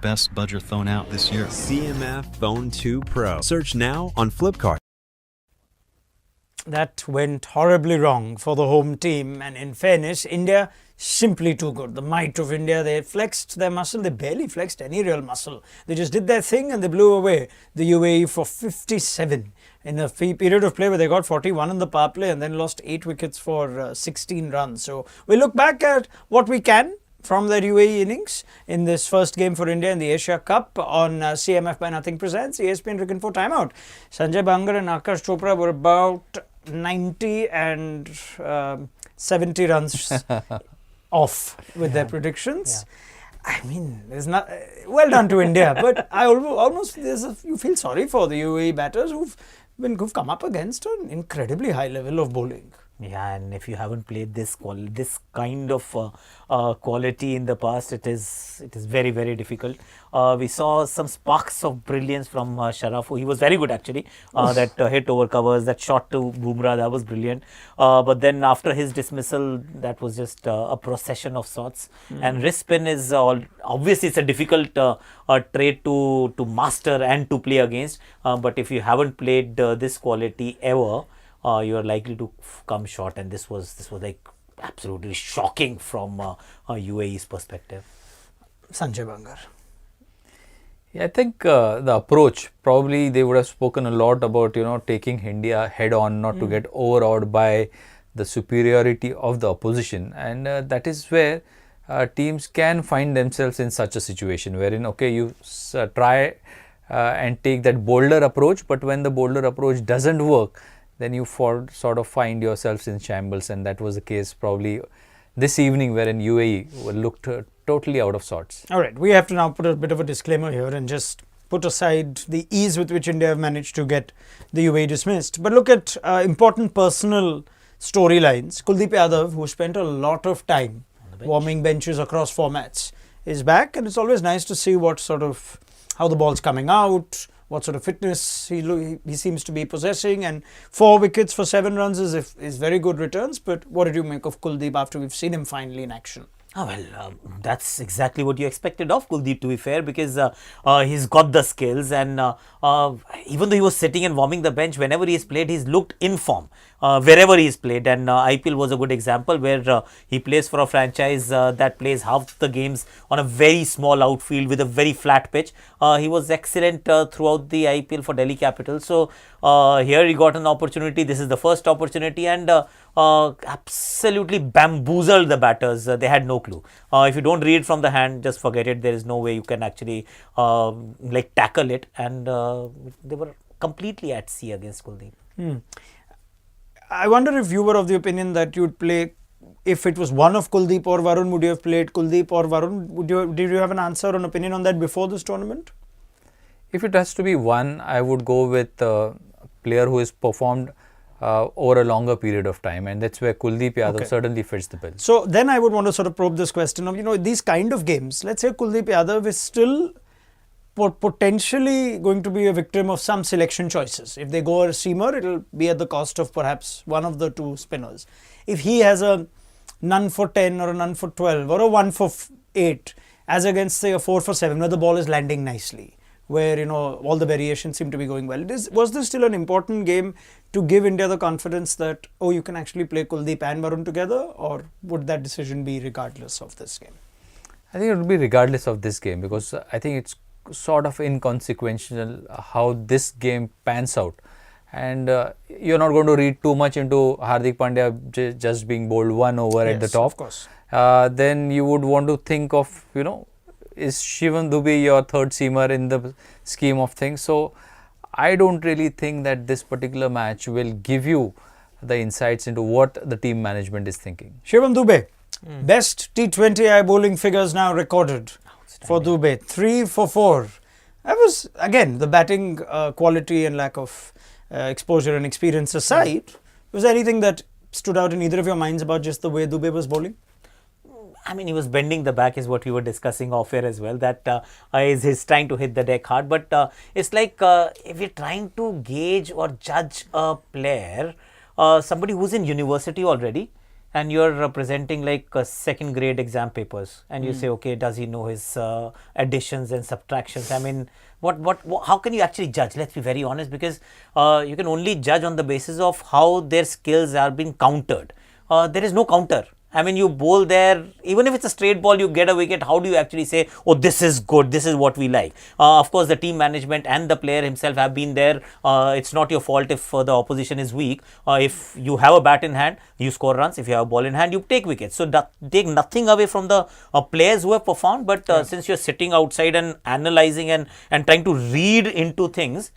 best budget phone out this year. CMF Phone 2 Pro. Search now on Flipkart. That went horribly wrong for the home team, and in fairness, India simply too good. The might of India, they flexed their muscle, they barely flexed any real muscle. They just did their thing and they blew away the UAE for 57 in a period of play where they got 41 in the power play and then lost 8 wickets for 16 runs. So we look back at what we can from their UAE innings in this first game for India in the Asia Cup on CMF by Nothing presents ESPN Cricket for Timeout. Sanjay, Bangar and Aakash Chopra were about 90 and 70 runs off with their predictions. I mean, there's not well done to India, but I almost you feel sorry for the UAE batters who've come up against an incredibly high level of bowling. Yeah, and if you haven't played this kind of quality in the past, it is very, very difficult. We saw some sparks of brilliance from Sharaf. He was very good actually. That hit over covers, that shot to Bumrah, that was brilliant. But then after his dismissal, that was just a procession of sorts. And wrist spin is obviously it's a difficult trait to master and to play against. But if you haven't played this quality ever, you are likely to come short, and this was like absolutely shocking from UAE's perspective. Sanjay, Bangar. Yeah, I think the approach, probably they would have spoken a lot about, taking India head on, not to get overawed by the superiority of the opposition, and that is where teams can find themselves in such a situation wherein, you try and take that bolder approach, but when the bolder approach doesn't work, then you sort of find yourselves in shambles, and that was the case probably this evening wherein UAE looked totally out of sorts. All right, we have to now put a bit of a disclaimer here and just put aside the ease with which India have managed to get the UAE dismissed. But look at important personal storylines. Kuldeep Yadav, who spent a lot of time warming benches across formats, is back, and it's always nice to see how the ball's coming out, what sort of fitness he seems to be possessing, and 4 wickets for 7 runs is very good returns. But what did you make of Kuldeep after we've seen him finally in action? That's exactly what you expected of Kuldeep, to be fair, because he's got the skills, and even though he was sitting and warming the bench, whenever he's played, he's looked in form wherever he's played, and IPL was a good example where he plays for a franchise that plays half the games on a very small outfield with a very flat pitch. He was excellent throughout the IPL for Delhi Capitals. So here he got an opportunity. This is the first opportunity, and absolutely bamboozled the batters. They had no clue. If you don't read from the hand, just forget it. There is no way you can actually tackle it, and they were completely at sea against Kuldeep. I wonder if you were of the opinion that you'd play, if it was one of Kuldeep or Varun, would you have played Kuldeep or Varun? Did you have an answer or an opinion on that before this tournament? If it has to be one, I would go with a player who has performed over a longer period of time, and that's where Kuldeep Yadav certainly fits the bill. So then I would want to sort of probe this question of, these kind of games, let's say Kuldeep Yadav is still potentially going to be a victim of some selection choices. If they go a seamer, it'll be at the cost of perhaps one of the 2 spinners. If he has a none for 10 or a none for 12 or a 1 for 8, as against say a 4 for 7 where the ball is landing nicely, where all the variations seem to be going well. Was this still an important game to give India the confidence that, you can actually play Kuldeep and Varun together, or would that decision be regardless of this game? I think it would be regardless of this game, because I think it's sort of inconsequential how this game pans out, and you're not going to read too much into Hardik Pandya just being bowled 1 over at the top. Of course. Then you would want to think of, is Shivam Dube your third seamer in the scheme of things? So I don't really think that this particular match will give you the insights into what the team management is thinking. Shivam Dube, best T20I bowling figures now recorded for Dube, 3 for 4. That was, again, the batting quality and lack of exposure and experience aside. Was there anything that stood out in either of your minds about just the way Dube was bowling? I mean, he was bending the back, is what we were discussing off air as well. That he's trying to hit the deck hard. But it's like if you're trying to gauge or judge a player, somebody who's in university already, and you're presenting like second grade exam papers, and you say, okay, does he know his additions and subtractions? I mean, what how can you actually judge? Let's be very honest, because you can only judge on the basis of how their skills are being countered. There is no counter. I mean, you bowl there, even if it's a straight ball, you get a wicket. How do you actually say, oh, this is good, this is what we like? Of course, the team management and the player himself have been there. It's not your fault if the opposition is weak. If you have a bat in hand, you score runs. If you have a ball in hand, you take wickets. So, take nothing away from the players who have performed. But since you're sitting outside and analyzing and trying to read into things,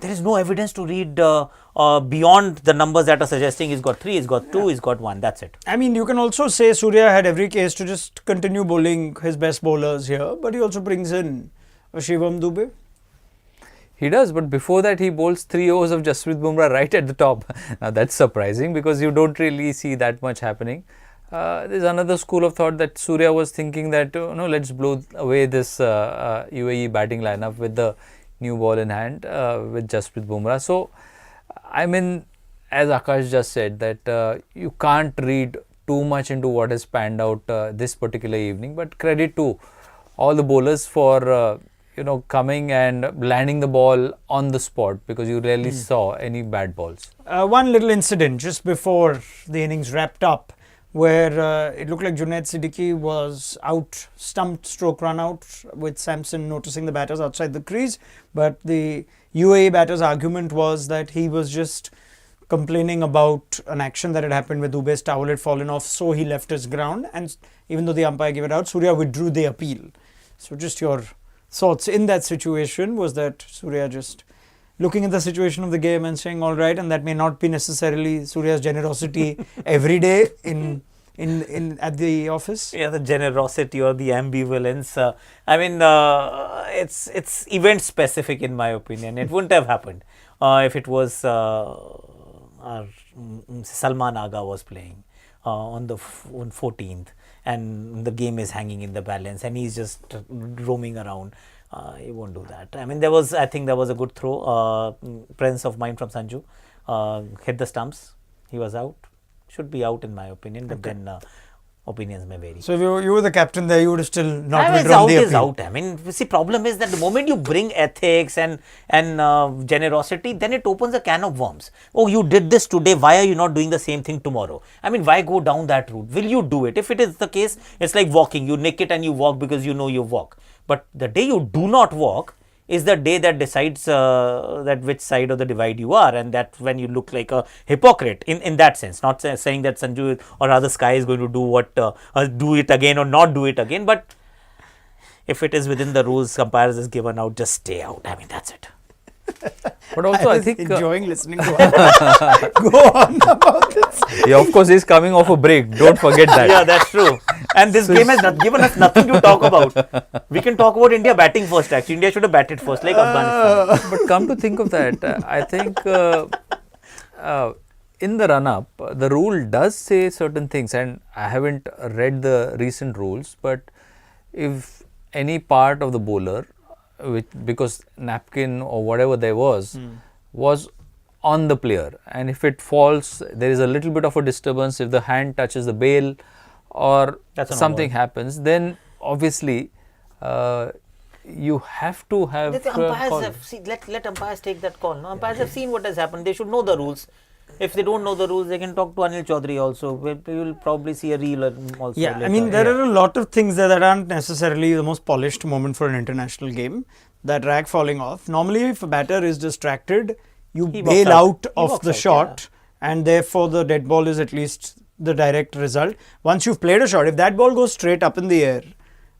there is no evidence to read beyond the numbers that are suggesting he's got 3, he's got 2, he's got 1. That's it. I mean, you can also say Surya had every case to just continue bowling his best bowlers here, but he also brings in a Shivam Dube. He does, but before that he bowls 3 overs of Jasprit Bumrah right at the top. Now that's surprising because you don't really see that much happening. There's another school of thought that Surya was thinking that let's blow away this UAE batting lineup with the new ball in hand with Jasprit Bumrah. So, I mean, as Aakash just said, that you can't read too much into what has panned out this particular evening, but credit to all the bowlers for coming and landing the ball on the spot, because you rarely saw any bad balls. One little incident just before the innings wrapped up, where it looked like Junaid Siddiqui was out, stumped stroke run out, with Samson noticing the batters outside the crease. But the UAE batter's argument was that he was just complaining about an action that had happened where Dube's towel had fallen off, so he left his ground. And even though the umpire gave it out, Surya withdrew the appeal. So just your thoughts in that situation. Was that Surya just looking at the situation of the game and saying, all right, and that may not be necessarily Surya's generosity every day in at the office? Yeah, the generosity or the ambivalence. I mean, it's event specific in my opinion. It wouldn't have happened if it was Salman Agha was playing on 14th, and the game is hanging in the balance, and he's just roaming around. He won't do that. I mean, I think there was a good throw. Presence of mind from Sanju. Hit the stumps. He was out. Should be out in my opinion, but then opinions may vary. So if you were the captain there, you would have still not withdrawn out the appeal. Is out. I mean, see, problem is that the moment you bring ethics and generosity, then it opens a can of worms. Oh, you did this today. Why are you not doing the same thing tomorrow? I mean, why go down that route? Will you do it? If it is the case, it's like walking. You nick it and you walk because you know you walk. But the day you do not walk is the day that decides that which side of the divide you are, and that when you look like a hypocrite in that sense. Not saying that Sanju or rather Sky is going to do it again or not do it again, but if it is within the rules, umpires is given out, just stay out. I mean, that's it. But also, I think enjoying listening to go on about this. Yeah, of course, he's coming off a break. Don't forget that. Yeah, that's true. And this game has given us nothing to talk about. We can talk about India batting first. Actually, India should have batted first, like Afghanistan. But come to think of that, I think in the run-up, the rule does say certain things, and I haven't read the recent rules. But if any part of the bowler, because napkin or whatever there was on the player, and if it falls, there is a little bit of a disturbance. If the hand touches the bail or something happens, then obviously you have to have let umpires take that call. No, umpires have seen what has happened. They should know the rules. If they don't know the rules, they can talk to Anil Chaudhary also. We will probably see a reel also. Yeah, later. I mean, there are a lot of things that aren't necessarily the most polished moment for an international game. That rag falling off. Normally, if a batter is distracted, you bail out of the shot, and therefore the dead ball is at least the direct result. Once you've played a shot, if that ball goes straight up in the air,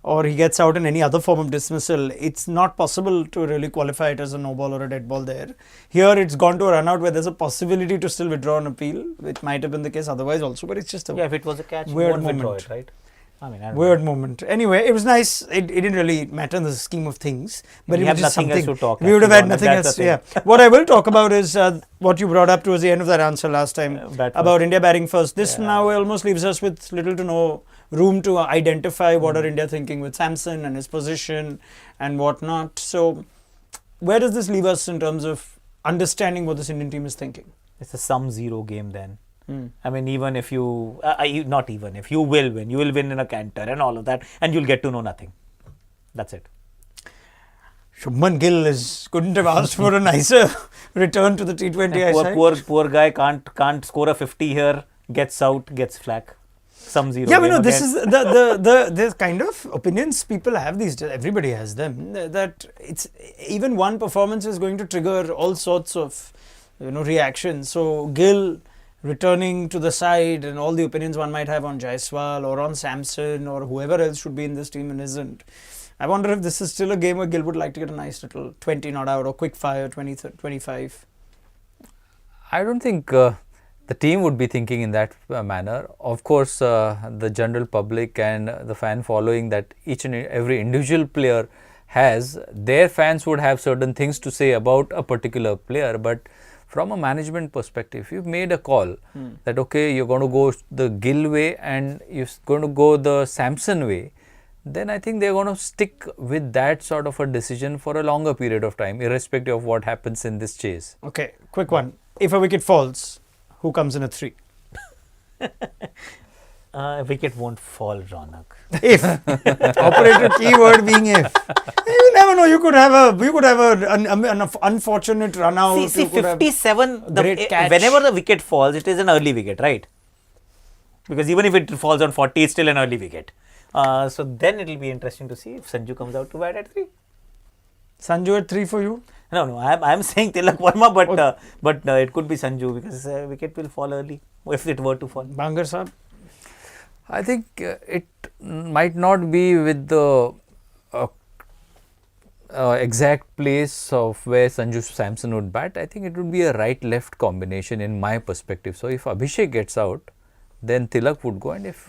or he gets out in any other form of dismissal, it's not possible to really qualify it as a no ball or a dead ball there. Here, it's gone to a run out where there's a possibility to still withdraw an appeal, which might have been the case otherwise also, but it's just a if it was a catch, weird you won't withdraw moment. It, right? I mean, weird moment. Anyway, it was nice. It didn't really matter in the scheme of things, but it was just something. Else to talk we would have had nothing else. Yeah. What I will talk about is what you brought up towards the end of that answer last time about India batting first. This now almost leaves us with little to no room to identify what are India thinking with Samson and his position and whatnot. So, where does this leave us in terms of understanding what this Indian team is thinking? It's a sum zero game then. I mean, even if you, not even, if you will win in a canter and all of that, and you'll get to know nothing. That's it. Shubman Gill couldn't have asked for a nicer return to the T20 Poor guy can't score a 50 here, gets out, gets flack. Some zero. Yeah, this is the kind of opinions people have these days. Everybody has them. That it's even one performance is going to trigger all sorts of reactions. So Gill returning to the side and all the opinions one might have on Jaiswal or on Samson or whoever else should be in this team and isn't. I wonder if this is still a game where Gill would like to get a nice little 20 not out or quick fire 20, 25. I don't think the team would be thinking in that manner. Of course, the general public and the fan following that each and every individual player has, their fans would have certain things to say about a particular player. But from a management perspective, you've made a call that, okay, you're going to go the Gill way and you're going to go the Samson way. Then I think they're going to stick with that sort of a decision for a longer period of time, irrespective of what happens in this chase. Okay, quick one. If a wicket falls, who comes in a 3? Wicket won't fall, Raunak. If. Operator keyword being if. You never know. You could have an unfortunate run out. See 57. Great catch. Whenever the wicket falls, it is an early wicket, right? Because even if it falls on 40, it's still an early wicket. So then it will be interesting to see if Sanju comes out to bat at 3. Sanju at 3 for you? No. I'm saying Tilak Verma, but it could be Sanju because wicket will fall early if it were to fall. Bangar sahab? I think it might not be with the exact place of where Sanju Samson would bat. I think it would be a right-left combination in my perspective. So if Abhishek gets out, then Tilak would go, and if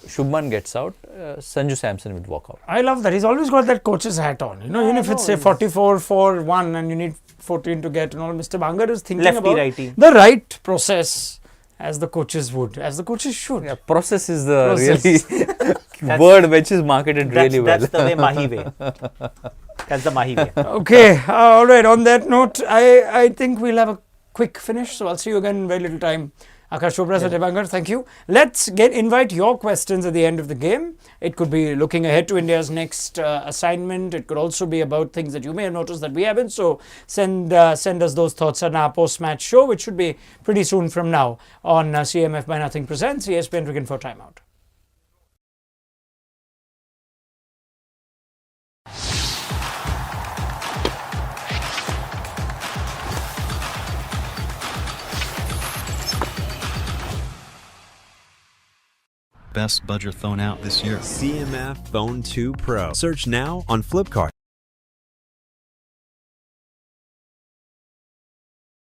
Shubman gets out, Sanju Samson would walk out. I love that. He's always got that coach's hat on. Even if it's say 44 for 1 and you need 14 to get and all, Mr. Bangar is thinking about righty. the right process as the coaches would, as the coaches should. Yeah, process is the really word which is marketed really well. That's the way Mahi way. That's the Mahi way. Okay, all right. On that note, I think we'll have a quick finish. So I'll see you again in very little time. Aakash, Chopra, Sanjay, Bangar, thank you. Let's invite your questions at the end of the game. It could be looking ahead to India's next assignment. It could also be about things that you may have noticed that we haven't. So send us those thoughts on our post-match show, which should be pretty soon from now on CMF by Nothing presents ESPN Cricket for Timeout. Best budget thrown out this year. CMF Phone 2 Pro. Search now on Flipkart.